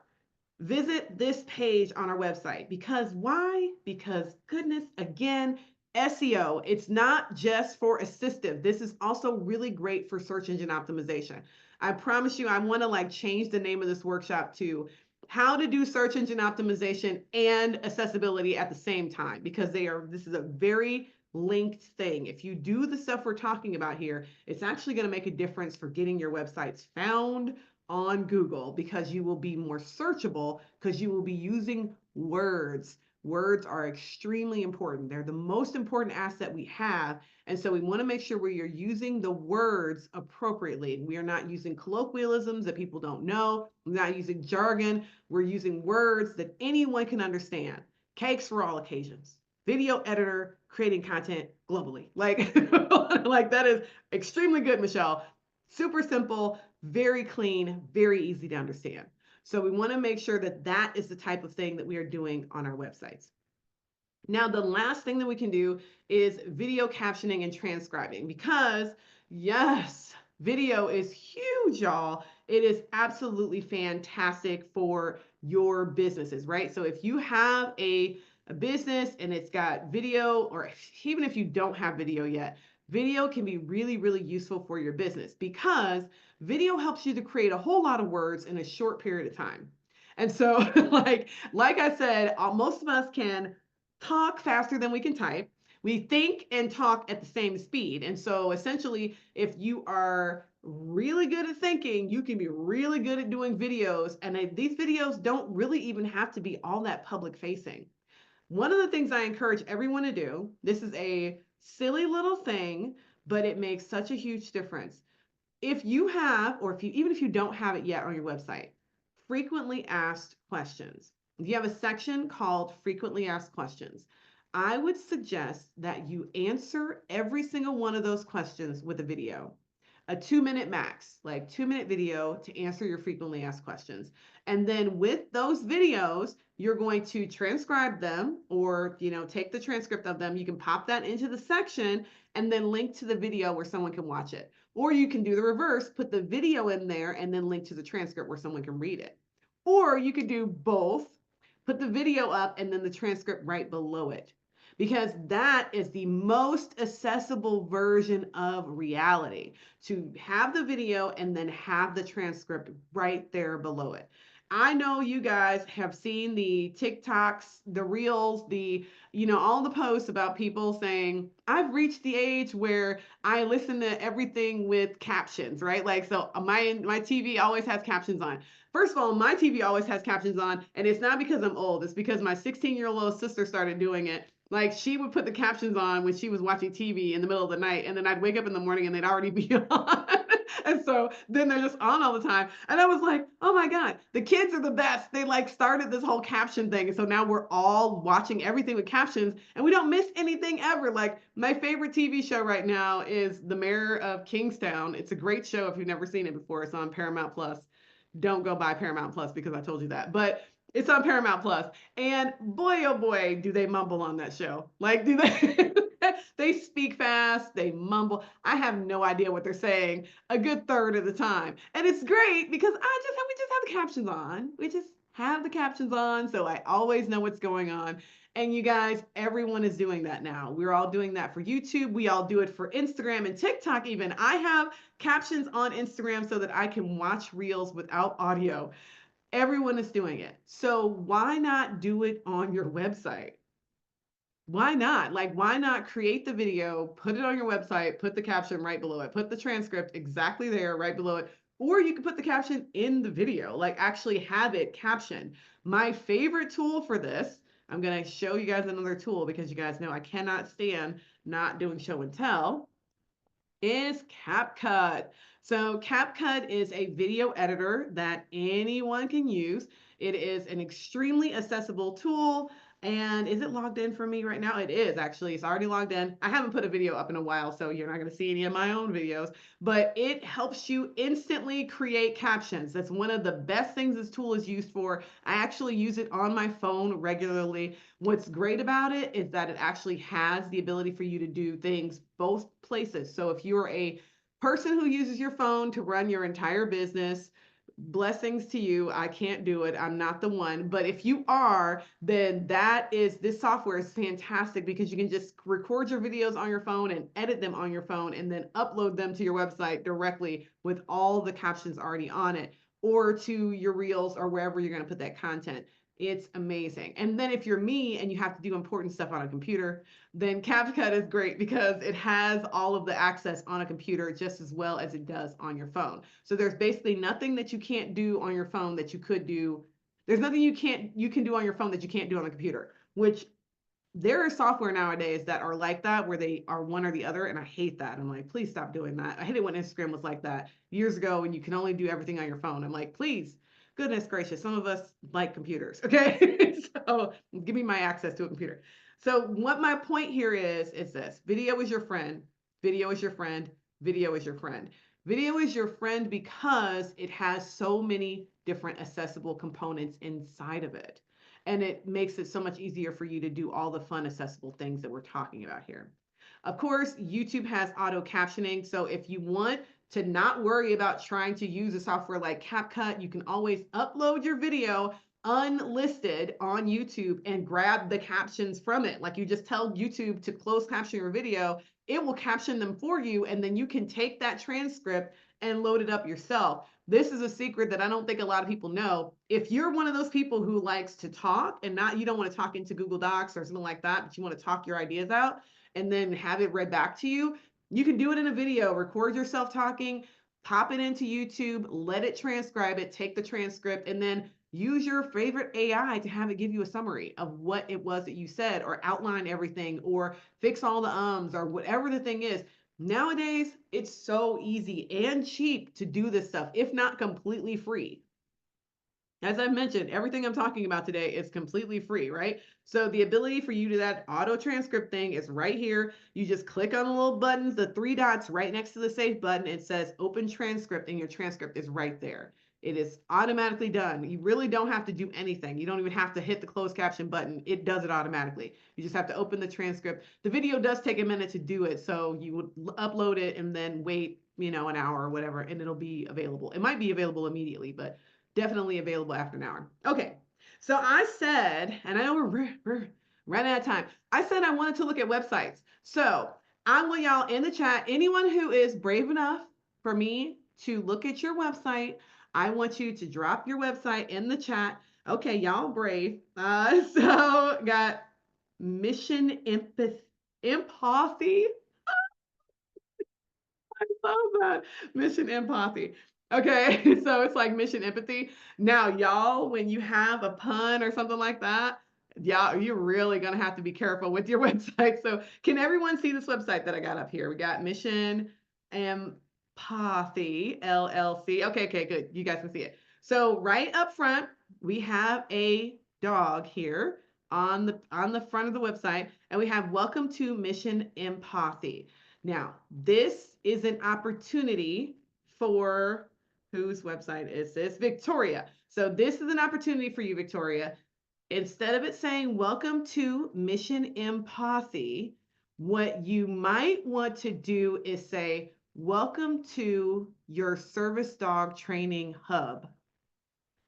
visit this page on our website. Because why? Because goodness, again, SEO, it's not just for assistive. This is also really great for search engine optimization. I promise you, I want to like change the name of this workshop to how to do search engine optimization and accessibility at the same time, because this is a very linked thing. If you do the stuff we're talking about here, it's actually going to make a difference for getting your websites found on Google, because you will be more searchable because you will be using words. Words are extremely important. They're the most important asset we have. And so we want to make sure we are using the words appropriately. We are not using colloquialisms that people don't know. We're not using jargon. We're using words that anyone can understand. Cakes for all occasions. Video editor creating content globally. Like, like that is extremely good, Michelle. Super simple, very clean, very easy to understand. So we want to make sure that that is the type of thing that we are doing on our websites. Now, the last thing that we can do is video captioning and transcribing, because yes, video is huge, y'all. It is absolutely fantastic for your businesses, right? So if you have a business and it's got video, or even if you don't have video yet, video can be really, really useful for your business, because video helps you to create a whole lot of words in a short period of time. And so, like I said, most of us can talk faster than we can type. We think and talk at the same speed. And so essentially, if you are really good at thinking, you can be really good at doing videos. And these videos don't really even have to be all that public facing. One of the things I encourage everyone to do, this is a silly little thing, but it makes such a huge difference. If you have, or even if you don't have it yet on your website, frequently asked questions. If you have a section called frequently asked questions, I would suggest that you answer every single one of those questions with a video. A 2 minute max, like 2 minute video to answer your frequently asked questions. And then with those videos, you're going to transcribe them, or take the transcript of them. You can pop that into the section and then link to the video where someone can watch it. Or you can do the reverse, put the video in there and then link to the transcript where someone can read it. Or you could do both, put the video up and then the transcript right below it, because that is the most accessible version of reality, to have the video and then have the transcript right there below it. I know you guys have seen the TikToks, the reels, all the posts about people saying, I've reached the age where I listen to everything with captions, right? Like, so my TV always has captions on. First of all, my TV always has captions on, and it's not because I'm old. It's because my 16-year-old sister started doing it. Like, she would put the captions on when she was watching TV in the middle of the night, and then I'd wake up in the morning and they'd already be on. And so then they're just on all the time. And I was like, oh my God, the kids are the best. They like started this whole caption thing. And so now we're all watching everything with captions and we don't miss anything ever. Like, my favorite TV show right now is The Mayor of Kingstown. It's a great show if you've never seen it before. It's on Paramount Plus. Don't go buy Paramount Plus because I told you that. But it's on Paramount Plus. And boy, oh boy, do they mumble on that show. Like, do they? They speak fast, they mumble. I have no idea what they're saying a good third of the time. And it's great because we just have the captions on. We just have the captions on, so I always know what's going on. And you guys, everyone is doing that now. We're all doing that for YouTube. We all do it for Instagram and TikTok even. I have captions on Instagram so that I can watch reels without audio. Everyone is doing it. So why not do it on your website? Why not? Like, why not create the video, put it on your website, put the caption right below it, put the transcript exactly there right below it, or you can put the caption in the video, like actually have it captioned. My favorite tool for this, I'm going to show you guys another tool because you guys know I cannot stand not doing show and tell, is CapCut. So CapCut is a video editor that anyone can use. It is an extremely accessible tool. And is it logged in for me right now? It is actually. It's already logged in. I haven't put a video up in a while, so you're not going to see any of my own videos, but it helps you instantly create captions. That's one of the best things this tool is used for. I actually use it on my phone regularly. What's great about it is that it actually has the ability for you to do things both places. So if you're a person who uses your phone to run your entire business, blessings to you. I can't do it. I'm not the one. But if you are, then this software is fantastic because you can just record your videos on your phone and edit them on your phone and then upload them to your website directly with all the captions already on it, or to your reels or wherever you're going to put that content. It's amazing. And then if you're me and you have to do important stuff on a computer, then CapCut is great because it has all of the access on a computer just as well as it does on your phone. So there's basically nothing that you can't do on your phone that you could do. There's nothing you can do on your phone that you can't do on the computer, which there is software nowadays that are like that where they are one or the other, and I hate that. I'm like, please stop doing that. I hate it when Instagram was like that years ago when you can only do everything on your phone. I'm like, please, goodness gracious, some of us like computers, okay? So give me my access to a computer. So what my point here is this: video is your friend, video is your friend, video is your friend. Video is your friend because it has so many different accessible components inside of it, and it makes it so much easier for you to do all the fun accessible things that we're talking about here. Of course, YouTube has auto captioning, so if you want to not worry about trying to use a software like CapCut, you can always upload your video unlisted on YouTube and grab the captions from it. Like, you just tell YouTube to close caption your video, it will caption them for you, and then you can take that transcript and load it up yourself. This is a secret that I don't think a lot of people know. If you're one of those people who likes to talk and not, you don't want to talk into Google Docs or something like that, but you want to talk your ideas out and then have it read back to you, you can do it in a video, record yourself talking, pop it into YouTube, let it transcribe it, take the transcript, and then use your favorite AI to have it give you a summary of what it was that you said, or outline everything, or fix all the ums, or whatever the thing is. Nowadays, it's so easy and cheap to do this stuff, if not completely free. As I mentioned, everything I'm talking about today is completely free, right? So the ability for you to that auto transcript thing is right here. You just click on the little buttons, the three dots right next to the save button. It says open transcript, and your transcript is right there. It is automatically done. You really don't have to do anything. You don't even have to hit the closed caption button. It does it automatically. You just have to open the transcript. The video does take a minute to do it, so you would upload it and then wait, an hour or whatever, and it'll be available. It might be available immediately, but definitely available after an hour. Okay, so I said, and I know we're running out of time. I said I wanted to look at websites. So I want y'all in the chat, anyone who is brave enough for me to look at your website, I want you to drop your website in the chat. Okay, y'all brave. So got Mission Empathy. I love that. Mission empathy. Okay, so it's like mission empathy. Now, y'all, when you have a pun or something like that, y'all, you're really gonna have to be careful with your website. So, can everyone see this website that I got up here? We got Mission Empathy LLC. Okay, good. You guys can see it. So, right up front, we have a dog here on the front of the website, and we have welcome to Mission Empathy. Now, this is an opportunity for whose website is this? Victoria. So this is an opportunity for you, Victoria. Instead of it saying, welcome to Mission Empathy, what you might want to do is say, welcome to your service dog training hub,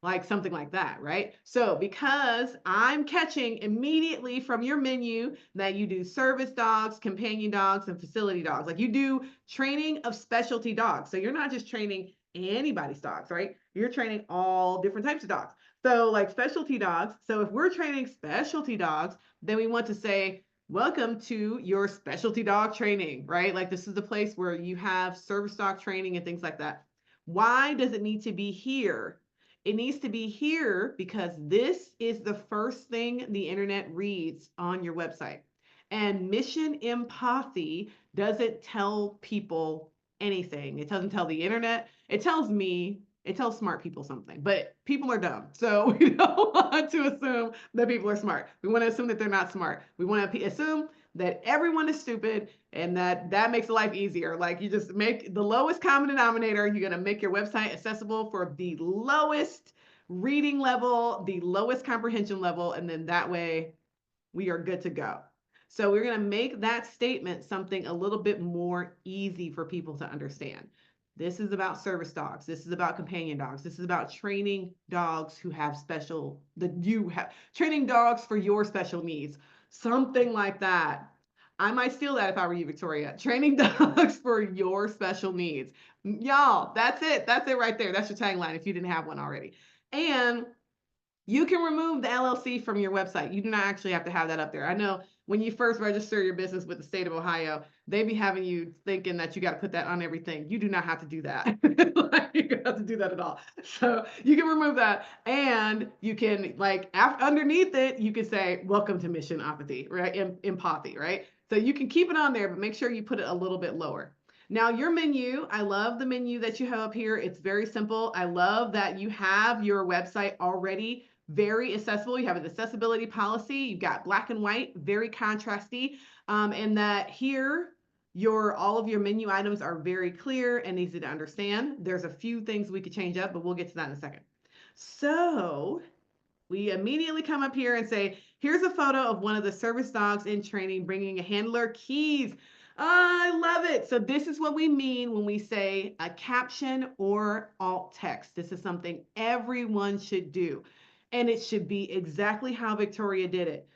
like something like that, right? So because I'm catching immediately from your menu that you do service dogs, companion dogs, and facility dogs, like you do training of specialty dogs. So you're not just training anybody's dogs, right? You're training all different types of dogs. So like specialty dogs. So if we're training specialty dogs, then we want to say, welcome to your specialty dog training, right? Like this is the place where you have service dog training and things like that. Why does it need to be here? It needs to be here because this is the first thing the internet reads on your website. And Mission Empathy doesn't tell people anything. It doesn't tell the internet. It tells me, It tells smart people something, but people are dumb. So we don't want to assume that people are smart. We want to assume that they're not smart. We want to assume that everyone is stupid and that makes life easier. Like you just make the lowest common denominator. You're going to make your website accessible for the lowest reading level, the lowest comprehension level. And then that way we are good to go. So we're going to make that statement something a little bit more easy for people to understand. This is about service dogs. This is about companion dogs. This is about training dogs who have special, that you have, training dogs for your special needs. Something like that. I might steal that if I were you, Victoria. Training dogs for your special needs. Y'all, that's it. That's it right there. That's your tagline if you didn't have one already. And you can remove the LLC from your website. You do not actually have to have that up there. I know when you first register your business with the state of Ohio, they be having you thinking that you got to put that on everything. You do not have to do that. Like, you don't have to do that at all. So you can remove that, and you can underneath it, you can say "Welcome to Mission Apathy," right? Empathy, right? So you can keep it on there, but make sure you put it a little bit lower. Now, your menu, I love the menu that you have up here. It's very simple. I love that you have your website already very accessible. You have an accessibility policy. You've got black and white, very contrasty, and that here all of your menu items are very clear and easy to understand. There's a few things we could change up, but we'll get to that in a second. So we immediately come up here and say, here's a photo of one of the service dogs in training bringing a handler keys. Oh, I love it. So this is what we mean when we say a caption or alt text. This is something everyone should do. And it should be exactly how Victoria did it.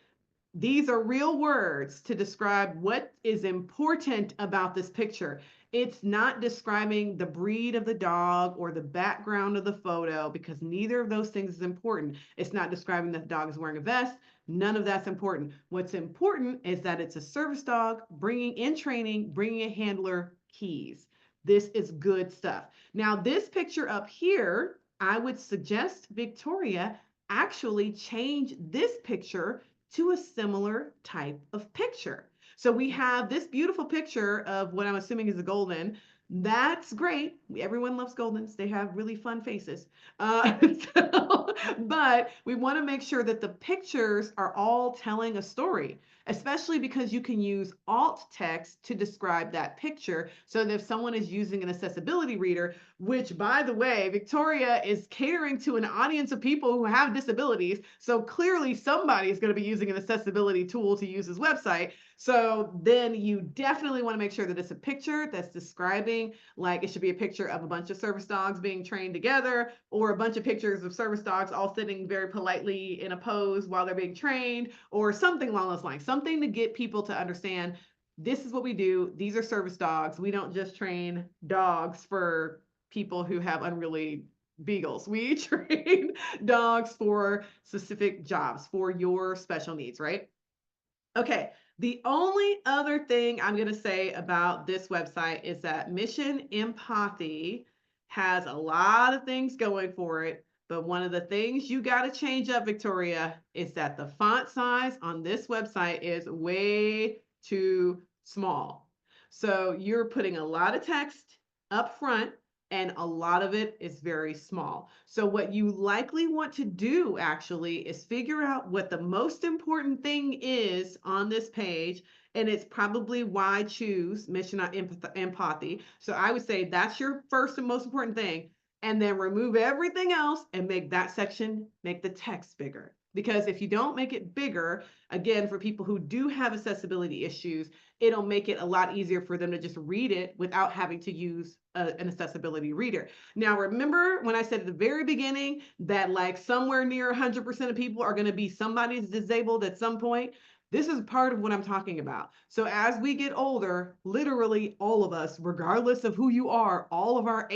These are real words to describe what is important about this picture. It's not describing the breed of the dog or the background of the photo, because neither of those things is important. It's not describing that the dog is wearing a vest. None of that's important. What's important is that it's a service dog bringing in training, bringing a handler keys. This is good stuff. Now, this picture up here, I would suggest Victoria actually change this picture to a similar type of picture. So we have this beautiful picture of what I'm assuming is a golden. That's great. Everyone loves Goldens. They have really fun faces. Uh, but we want to make sure that the pictures are all telling a story, especially because you can use alt text to describe that picture. So that if someone is using an accessibility reader, which by the way, Victoria is catering to an audience of people who have disabilities. So clearly somebody is going to be using an accessibility tool to use his website. So then you definitely want to make sure that it's a picture that's describing, like it should be a picture of a bunch of service dogs being trained together, or a bunch of pictures of service dogs all sitting very politely in a pose while they're being trained, or something along those lines, something to get people to understand this is what we do. These are service dogs. We don't just train dogs for people who have unruly beagles. We train dogs for specific jobs, for your special needs, right? Okay, the only other thing I'm going to say about this website is that Mission Empathy has a lot of things going for it. But one of the things you got to change up, Victoria, is that the font size on this website is way too small. So you're putting a lot of text up front, and a lot of it is very small. So what you likely want to do actually is figure out what the most important thing is on this page, and it's probably why choose Mission Empathy. So I would say that's your first and most important thing, and then remove everything else and make that section, make the text bigger. Because if you don't make it bigger, again, for people who do have accessibility issues, it'll make it a lot easier for them to just read it without having to use an accessibility reader. Now, remember when I said at the very beginning that like somewhere near 100% of people are going to be somebody's disabled at some point? This is part of what I'm talking about. So as we get older, literally all of us, regardless of who you are, all of our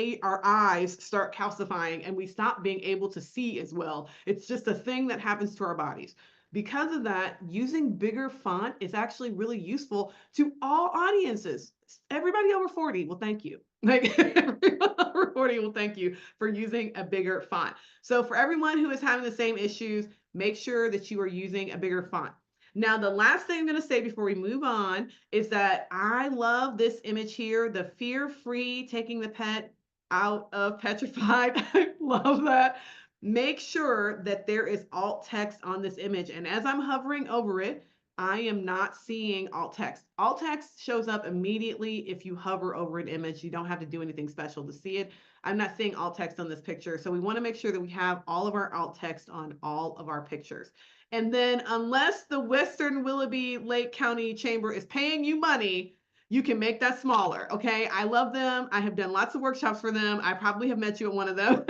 eyes start calcifying and we stop being able to see as well. It's just a thing that happens to our bodies. Because of that, using bigger font is actually really useful to all audiences. Everybody over 40 will thank you. Like everyone over 40 will thank you for using a bigger font. So for everyone who is having the same issues, make sure that you are using a bigger font. Now, the last thing I'm going to say before we move on is that I love this image here, the fear-free taking the pet out of petrified. I love that. Make sure that there is alt text on this image. And as I'm hovering over it, I am not seeing alt text. Alt text shows up immediately if you hover over an image. You don't have to do anything special to see it. I'm not seeing alt text on this picture. So we want to make sure that we have all of our alt text on all of our pictures. And then unless the Western Willoughby Lake County Chamber is paying you money, you can make that smaller. Okay. I love them. I have done lots of workshops for them. I probably have met you at one of them.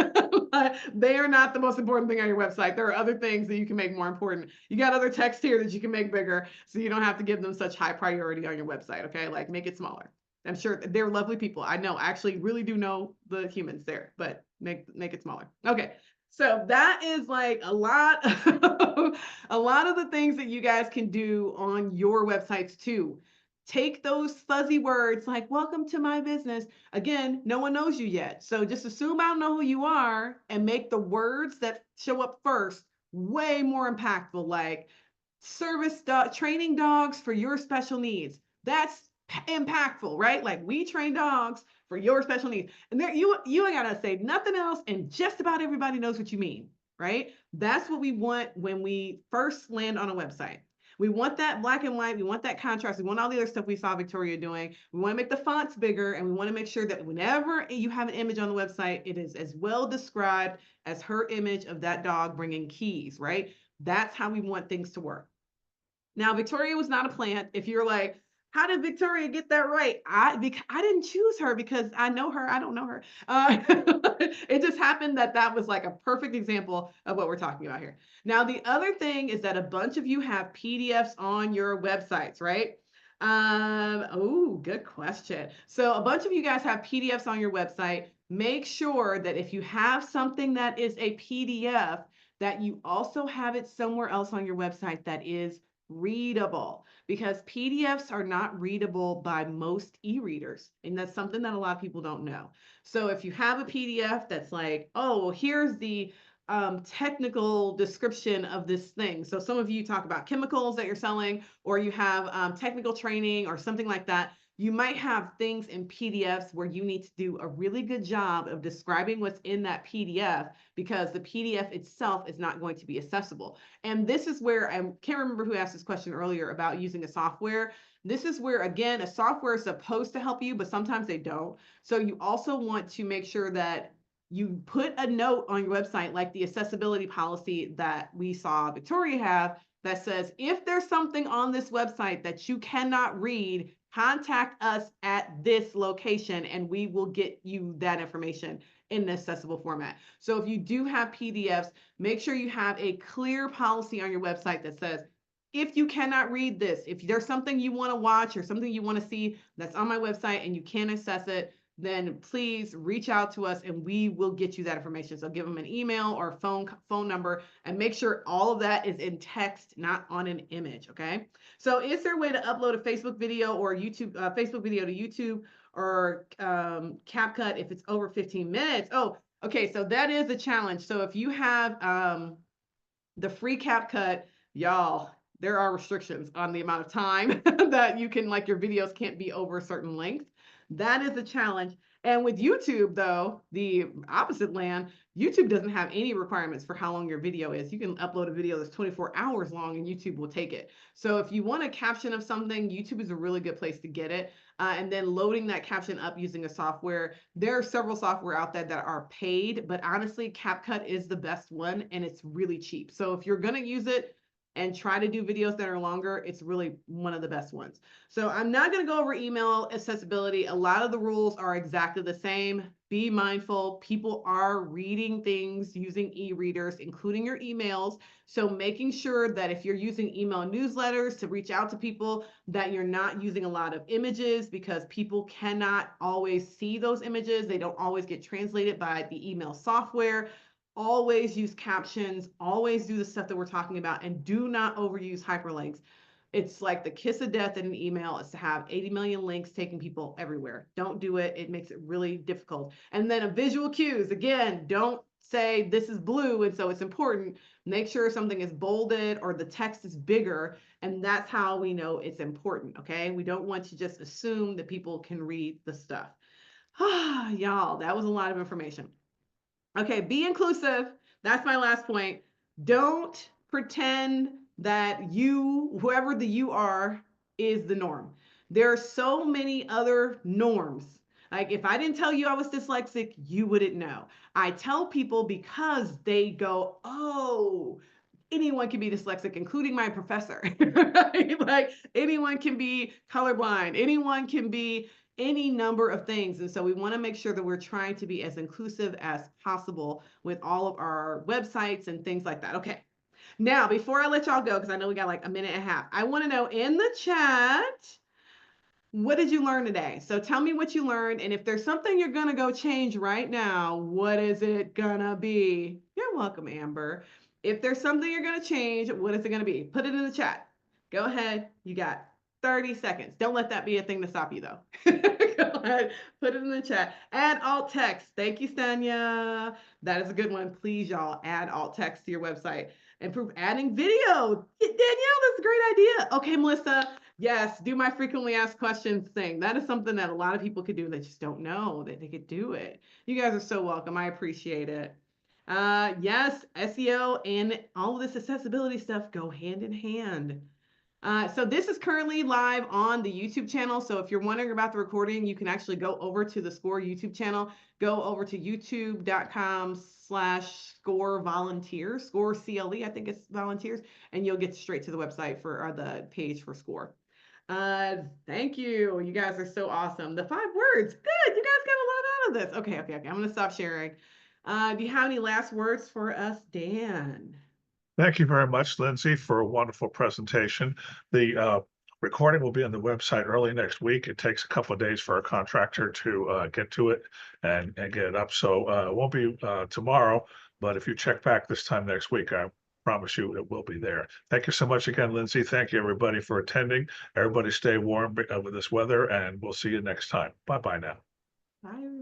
But they are not the most important thing on your website. There are other things that you can make more important. You got other text here that you can make bigger so you don't have to give them such high priority on your website. Okay. Like make it smaller. I'm sure they're lovely people. I know, I actually really do know the humans there, but make it smaller. Okay. So that is like a lot, a lot of the things that you guys can do on your websites too. Take those fuzzy words like welcome to my business. Again, no one knows you yet. So just assume I don't know who you are and make the words that show up first way more impactful, like service dog training dogs for your special needs. That's impactful, right? Like we train dogs for your special needs. And there you ain't gotta say nothing else, and just about everybody knows what you mean, right? That's what we want when we first land on a website. We want that black and white. We want that contrast. We want all the other stuff we saw Victoria doing. We want to make the fonts bigger, and we want to make sure that whenever you have an image on the website, it is as well described as her image of that dog bringing keys, right? That's how we want things to work. Now, Victoria was not a plant. If you're like, how did Victoria get that right? I didn't choose her because I know her. I don't know her. It just happened that that was like a perfect example of what we're talking about here. Now, the other thing is that a bunch of you have PDFs on your websites, right? Oh, good question. So a bunch of you guys have PDFs on your website. Make sure that if you have something that is a PDF, that you also have it somewhere else on your website that is readable, because PDFs are not readable by most e-readers. And that's something that a lot of people don't know. So if you have a PDF that's like, oh, well, here's the technical description of this thing. So some of you talk about chemicals that you're selling, or you have technical training or something like that. You might have things in PDFs where you need to do a really good job of describing what's in that PDF, because the PDF itself is not going to be accessible. And this is where I can't remember who asked this question earlier about using a software. This is where, again, a software is supposed to help you, but sometimes they don't. So you also want to make sure that you put a note on your website, like the accessibility policy that we saw Victoria have, that says, if there's something on this website that you cannot read, contact us at this location and we will get you that information in an accessible format. So if you do have PDFs, make sure you have a clear policy on your website that says, if you cannot read this, if there's something you want to watch or something you want to see that's on my website and you can't access it, then please reach out to us and we will get you that information. So give them an email or phone number, and make sure all of that is in text, not on an image. Okay. So is there a way to upload a Facebook video or YouTube, Facebook video to YouTube or CapCut if it's over 15 minutes? Oh, okay. So that is a challenge. So if you have the free CapCut, y'all, there are restrictions on the amount of time that you can, like, your videos can't be over a certain length. That is a challenge. And with YouTube, though, the opposite land, YouTube doesn't have any requirements for how long your video is. You can upload a video that's 24 hours long and YouTube will take it. So if you want a caption of something, YouTube is a really good place to get it. And then loading that caption up using a software. There are several software out there that are paid, but honestly, CapCut is the best one and it's really cheap. So if you're going to use it and try to do videos that are longer, it's really one of the best ones. So I'm not going to go over email accessibility. A lot of the rules are exactly the same. Be mindful. People are reading things using e-readers, including your emails. So making sure that if you're using email newsletters to reach out to people, that you're not using a lot of images, because people cannot always see those images. They don't always get translated by the email software. Always use captions, always do the stuff that we're talking about, and do not overuse hyperlinks. It's like the kiss of death in an email is to have 80 million links taking people everywhere. Don't do it. It makes it really difficult. And then a visual cues. Again, don't say this is blue and so it's important. Make sure something is bolded or the text is bigger, and that's how we know it's important, okay? We don't want to just assume that people can read the stuff. Y'all, that was a lot of information. Okay, be inclusive. That's my last point. Don't pretend that you, whoever the you are, is the norm. There are so many other norms. Like if I didn't tell you I was dyslexic, you wouldn't know. I tell people because they go, oh, anyone can be dyslexic, including my professor. Right? Like anyone can be colorblind, anyone can be any number of things. And so we want to make sure that we're trying to be as inclusive as possible with all of our websites and things like that. Okay. Now, before I let y'all go, because I know we got like a minute and a half, I want to know in the chat, what did you learn today? So tell me what you learned. And if there's something you're going to go change right now, what is it going to be? You're welcome, Amber. If there's something you're going to change, what is it going to be? Put it in the chat. Go ahead. You got 30 seconds. Don't let that be a thing to stop you, though. Go ahead. Put it in the chat. Add alt text. Thank you, Stanya. That is a good one. Please, y'all, add alt text to your website. Improve adding video. Danielle, that's a great idea. Okay, Melissa. Yes, do my frequently asked questions thing. That is something that a lot of people could do that just don't know that they could do it. You guys are so welcome. I appreciate it. Yes, SEO and all of this accessibility stuff go hand in hand. So this is currently live on the YouTube channel. So if you're wondering about the recording, you can actually go over to the SCORE YouTube channel. Go over to youtube.com/SCORE volunteers, SCORE CLE, I think it's volunteers, and you'll get straight to the website for or the page for SCORE. Thank you. You guys are so awesome. The 5 words. Good. You guys got a lot out of this. Okay. I'm going to stop sharing. Do you have any last words for us, Dan? Thank you very much, Lindsay, for a wonderful presentation. The recording will be on the website early next week. It takes a couple of days for a contractor to get to it and get it up. So it won't be tomorrow, but if you check back this time next week, I promise you it will be there. Thank you so much again, Lindsay. Thank you, everybody, for attending. Everybody stay warm with this weather, and we'll see you next time. Bye-bye now. Bye.